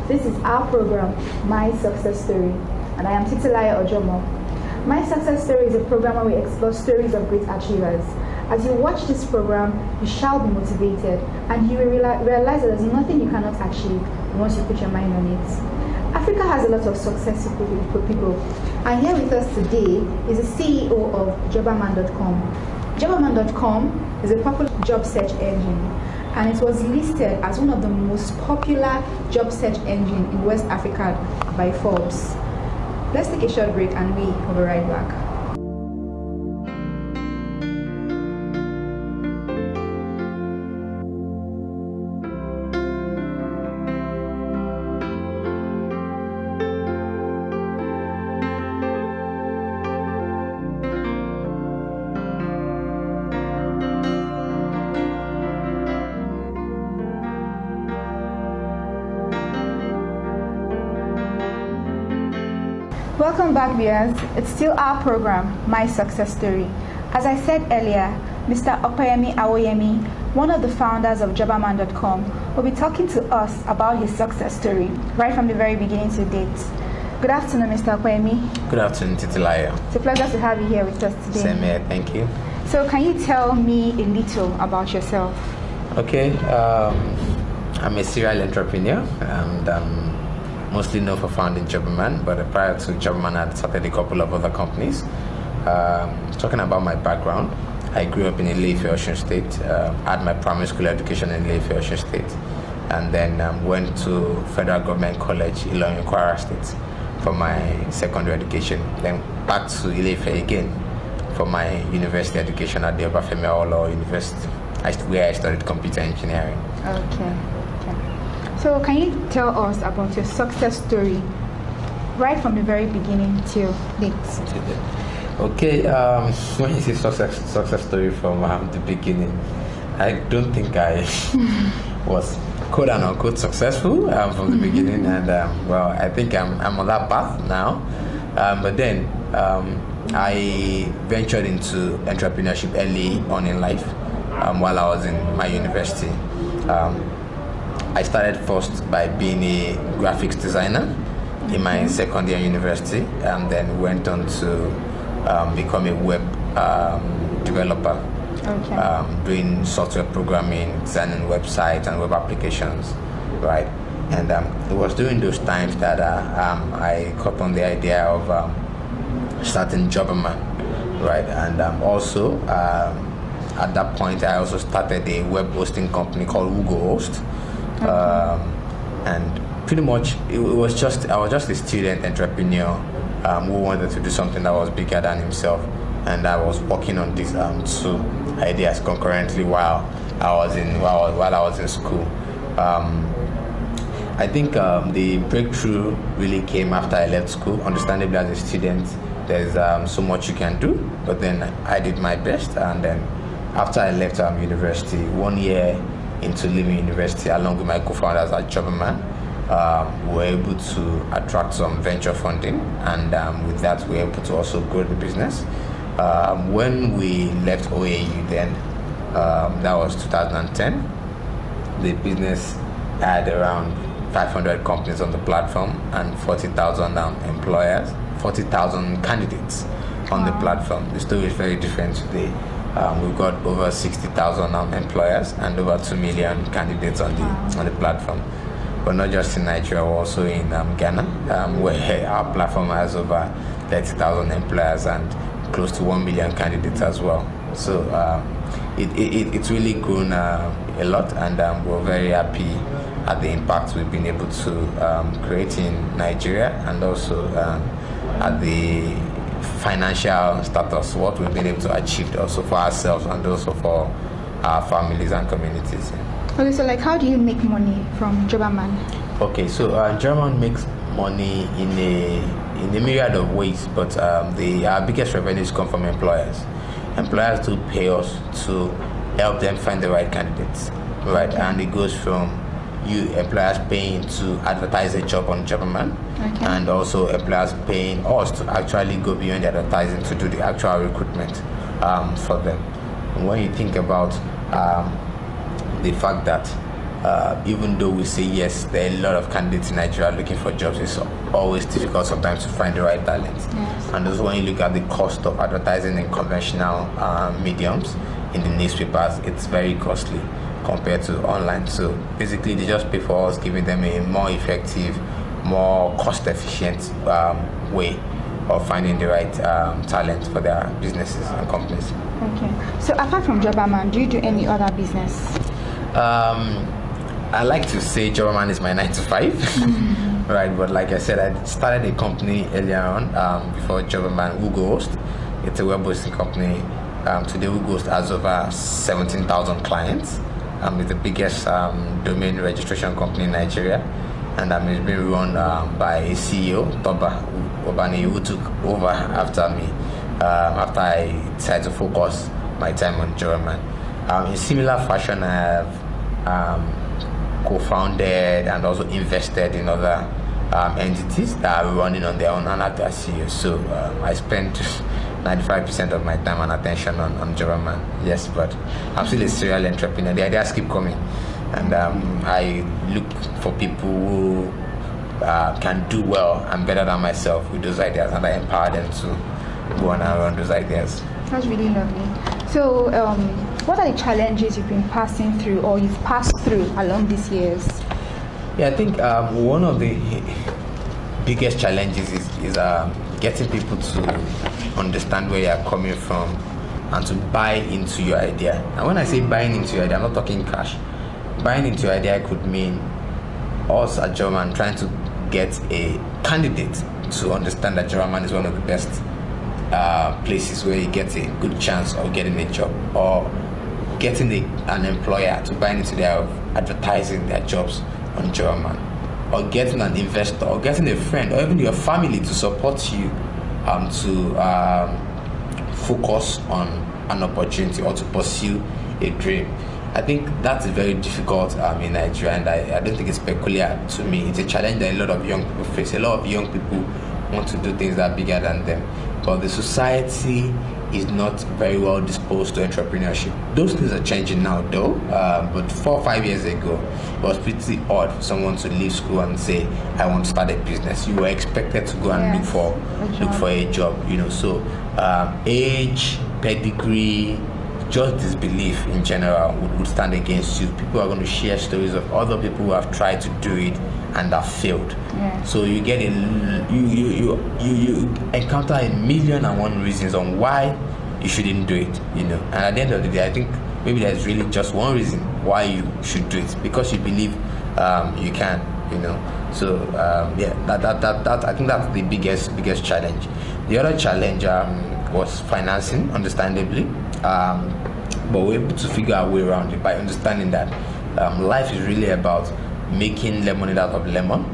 This is our program, My Success Story, and I am Titilaya Ojomo. My Success Story is a program where we explore stories of great achievers. As you watch this program, you shall be motivated, and you will realize that there's nothing you cannot achieve once you put your mind on it. Africa has a lot of successful people, and here with us today is the CEO of Jobberman.com. Jobberman.com is a popular job search engine, and it was listed as one of the most popular job search engines in West Africa by Forbes. Let's take a short break and we will be right back. Welcome back, viewers. It's still our program, My Success Story. As I said earlier, Mr. Opeyemi Awoyemi, one of the founders of Jobberman.com, will be talking to us about his success story, right from the very beginning to date. Good afternoon, Mr. Opeyemi. Good afternoon, Titilaya. It's a pleasure to have you here with us today. Same here, thank you. So can you tell me a little about yourself? Okay, I'm a serial entrepreneur, and mostly known for founding Jobberman, but prior to Jobberman, I started a couple of other companies. Talking about my background, I grew up in Ile-Ife, Osun State, had my primary school education in Ile-Ife, Osun State, and then went to Federal Government College, Ilorin, Kwara State for my secondary education. Then back to Ile-Ife again for my university education at the Obafemi Awolowo University, where I studied computer engineering. Okay. So can you tell us about your success story, right from the very beginning till date? Okay, when you say success story from the beginning, I don't think I was quote unquote successful from the beginning, and well, I think I'm on that path now. But then I ventured into entrepreneurship early on in life while I was in my university. I started first by being a graphics designer in my second year university, and then went on to become a web developer, doing software programming, designing websites and web applications, right? And it was during those times that I caught on the idea of starting Jobberman, right? And also at that point, I also started a web hosting company called Host. And pretty much I was just a student entrepreneur who wanted to do something that was bigger than himself, and I was working on these two ideas concurrently while I was in school. I think the breakthrough really came after I left school. Understandably, as a student, there's so much you can do, but then I did my best, and then after I left university, 1 year into leaving university, along with my co-founders at Jobberman, we were able to attract some venture funding, and with that we were able to also grow the business. When we left OAU then, that was 2010, the business had around 500 companies on the platform and 40,000 employers, 40,000 candidates on the platform. The story is very different today. We've got over 60,000 employers and over 2 million candidates on the platform. But not just in Nigeria, we're also in Ghana, where our platform has over 30,000 employers and close to 1 million candidates as well. So it's really grown a lot, and we're very happy at the impact we've been able to create in Nigeria, and also at the financial status, what we've been able to achieve also for ourselves and also for our families and communities. Okay, so like how do you make money from Jobberman? Okay, so Jobberman makes money in a myriad of ways, but our biggest revenues come from employers. Employers do pay us to help them find the right candidates, right? And it goes from you employers paying to advertise a job on Jobberman, and also employers paying us to actually go beyond the advertising to do the actual recruitment for them. And when you think about the fact that even though we say yes, there are a lot of candidates in Nigeria looking for jobs, it's always difficult sometimes to find the right talent. Yes. And also when you look at the cost of advertising in conventional mediums, in the newspapers, it's very costly compared to online. So basically they just pay for us giving them a more effective, more cost efficient way of finding the right talent for their businesses and companies. Okay. So apart from Jobberman, do you do any other business? I like to say Jobberman is my 9 to 5, right? But like I said, I started a company earlier on before Jobberman, WooGhost. It's a web hosting company. Today, WooGhost has over 17,000 clients. It's the biggest domain registration company in Nigeria, and it's been run by a CEO, Toba Obani, who took over after me after I decided to focus my time on Jobberman. In similar fashion, I have co-founded and also invested in other entities that are running on their own and act as CEO. So I spend 95% of my time and attention on Jobberman. Yes, but I'm still a serial entrepreneur. The ideas keep coming, and I look for people who can do well and better than myself with those ideas, and I empower them to go on and run those ideas. That's really lovely. So what are the challenges you've been passing through or you've passed through along these years? Yeah, I think one of the biggest challenges is getting people to understand where you're coming from and to buy into your idea. And when I say buying into your idea, I'm not talking cash. Buying into your idea could mean us at Jobberman trying to get a candidate to understand that Jobberman is one of the best places where you get a good chance of getting a job, or getting an employer to buy into their advertising their jobs on Jobberman, or getting an investor, or getting a friend, or even your family to support you to focus on an opportunity or to pursue a dream. I think that's very difficult in Nigeria, and I don't think it's peculiar to me. It's a challenge that a lot of young people face. A lot of young people want to do things that are bigger than them, but the society is not very well disposed to entrepreneurship. Those things are changing now though, but 4 or 5 years ago it was pretty odd for someone to leave school and say, I want to start a business. You were expected to go and look for a job, you know. So age, pedigree, just disbelief in general would stand against you. People are going to share stories of other people who have tried to do it and have failed. Yeah. So you get you encounter 1,000,001 reasons on why you shouldn't do it, you know. And at the end of the day, I think maybe there's really just one reason why you should do it, because you believe you can, you know. So yeah, that I think that's the biggest challenge. The other challenge was financing, understandably, but we're able to figure our way around it by understanding that life is really about making lemonade out of lemon.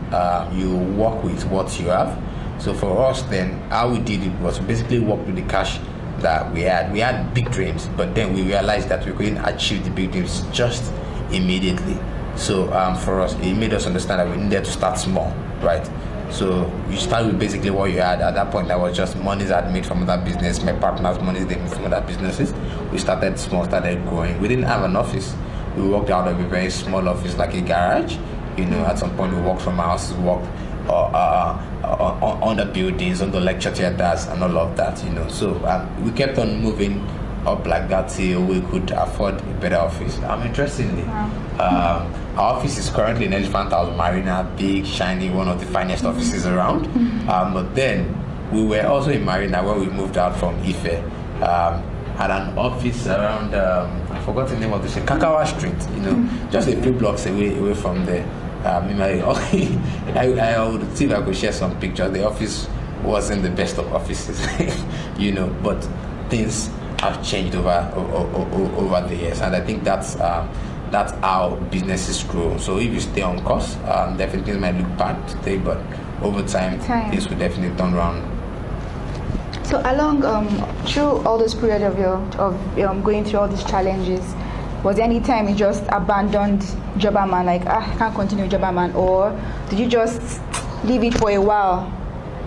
You work with what you have. So for us then, how we did it was basically work with the cash that we had. We had big dreams, but then we realized that we couldn't achieve the big dreams just immediately. So for us, it made us understand that we needed to start small, right? So you start with basically what you had. At that point, that was just monies I'd made from other business, my partners' monies they made from other businesses. We started small, started growing. We didn't have an office. We worked out of a very small office, like a garage. You know, at some point we walked from our houses, walked on the buildings, on the lecture theaters, and all of that. You know, so we kept on moving up like that till we could afford a better office. Interestingly, our office is currently in Elephant House Marina, big, shiny, one of the finest offices around. But then we were also in Marina when we moved out from Ife. Had an office around I forgot the name of this, Kakawa Street, you know, just a few blocks away from there. I would see if I could share some pictures. The office wasn't the best of offices, you know, but things have changed over the years, and I think that's how businesses grow. So if you stay on course, definitely things might look bad today, but over time things will definitely turn around. So along through all this period of going through all these challenges, was there any time you just abandoned Jobberman, like I can't continue Jobberman, or did you just leave it for a while?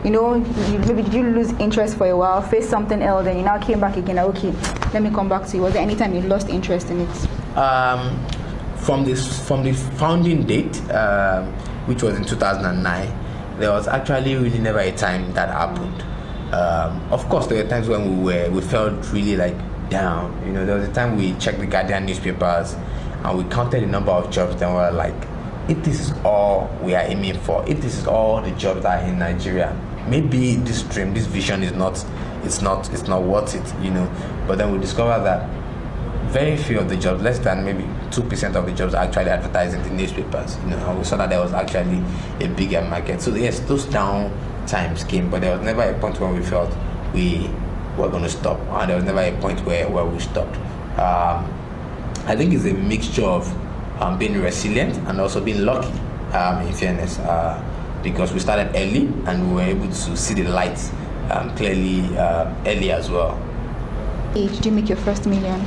You know, maybe did you lose interest for a while, face something else, and you now came back again? Okay, let me come back to you. Was there any time you lost interest in it? from the founding date, which was in 2009, there was actually really never a time that happened. Of course, there were times when we felt really like down. You know, there was a time we checked the Guardian newspapers and we counted the number of jobs, and we were like, if this is all we are aiming for, if this is all the jobs that are in Nigeria, maybe this dream, this vision is not worth it, you know. But then we discovered that very few of the jobs, less than maybe 2% of the jobs, are actually advertised in the newspapers, you know, and we saw that there was actually a bigger market. So yes, those down times came, but there was never a point when we felt we were going to stop, and there was never a point where we stopped. I think it's a mixture of being resilient and also being lucky, in fairness, because we started early and we were able to see the light clearly early as well. Did you make your first million?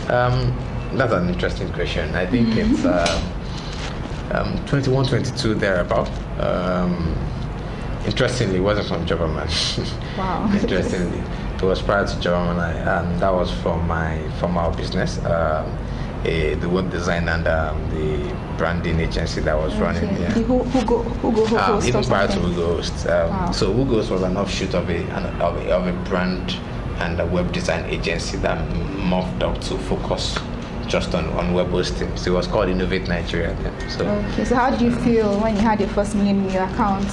That's an interesting question. I think it's 21, 22 thereabout. Interestingly, it wasn't from Jobberman. Wow. Interestingly, it was prior to Jobberman, and that was from our business, the web design and the branding agency that was running. Yeah. Who host? Even prior to Who Host. Wow. So Who Host was an offshoot of a brand and a web design agency that morphed up to focus just on web hosting. So it was called Innovate Nigeria then. So okay. So how did you feel when you had your first million in your account?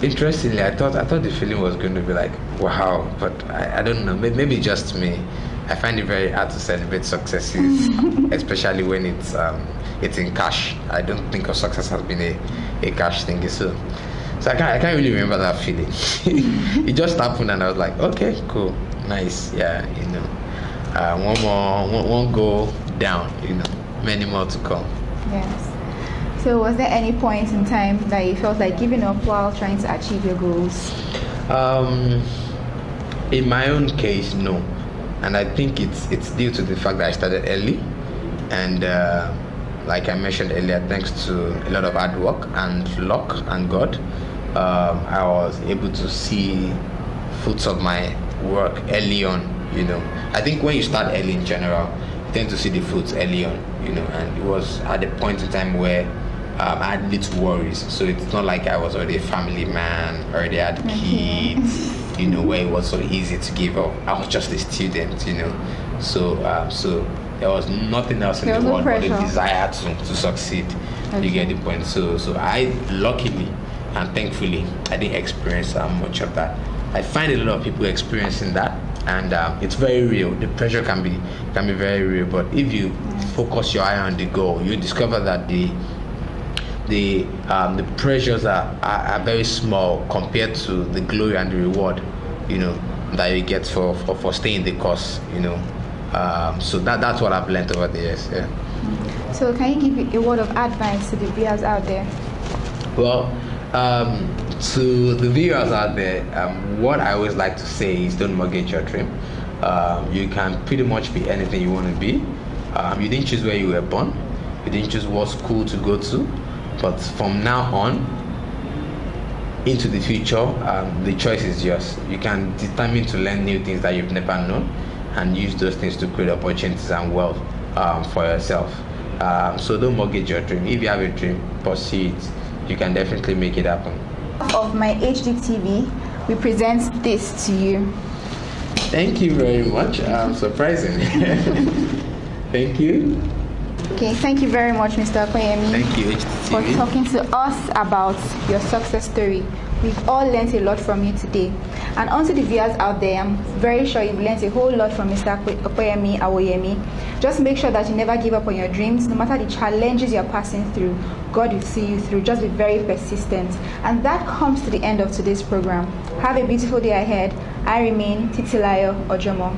Interestingly, I thought the feeling was going to be like, wow, but I don't know, maybe just me. I find it very hard to celebrate successes, especially when it's in cash. I don't think of success has been a cash thing. So I can't really remember that feeling. It just happened, and I was like, okay, cool, nice, yeah, you know, one go down, you know, many more to come. Yes. So was there any point in time that you felt like giving up while trying to achieve your goals? In my own case, no. And I think it's due to the fact that I started early, and like I mentioned earlier, thanks to a lot of hard work and luck and God, I was able to see fruits of my work early on, you know. I think when you start early in general, you tend to see the fruits early on, you know, and it was at the point in time where I had little worries. So it's not like I was already a family man, already had kids, you know, where it was so easy to give up. I was just a student, you know. So there was nothing else in the world but the desire to succeed. Okay. You get the point. So I luckily and thankfully I didn't experience much of that. I find a lot of people experiencing that, and it's very real. The pressure can be very real, but if you focus your eye on the goal, you discover that the pressures are very small compared to the glory and the reward, you know, that you get for staying the course, you know. So that's what I've learned over the years. Yeah. So can you give a word of advice to the viewers out there? Well, to the viewers out there, what I always like to say is don't mortgage your dream. You can pretty much be anything you want to be. You didn't choose where you were born. You didn't choose what school to go to. But from now on into the future, the choice is yours. You can determine to learn new things that you've never known and use those things to create opportunities and wealth for yourself. So don't mortgage your dream. If you have a dream, pursue it. You can definitely make it happen. Of MyHdTv, we present this to you. Thank you very much. Surprising. Thank you. Okay, thank you very much, Mr. Okoyemi. Thank you, for talking to us about your success story. We've all learned a lot from you today. And onto the viewers out there, I'm very sure you've learned a whole lot from Mr. Okoyemi. Just make sure that you never give up on your dreams. No matter the challenges you're passing through, God will see you through. Just be very persistent. And that comes to the end of today's program. Have a beautiful day ahead. I remain Titilayo Ojomo.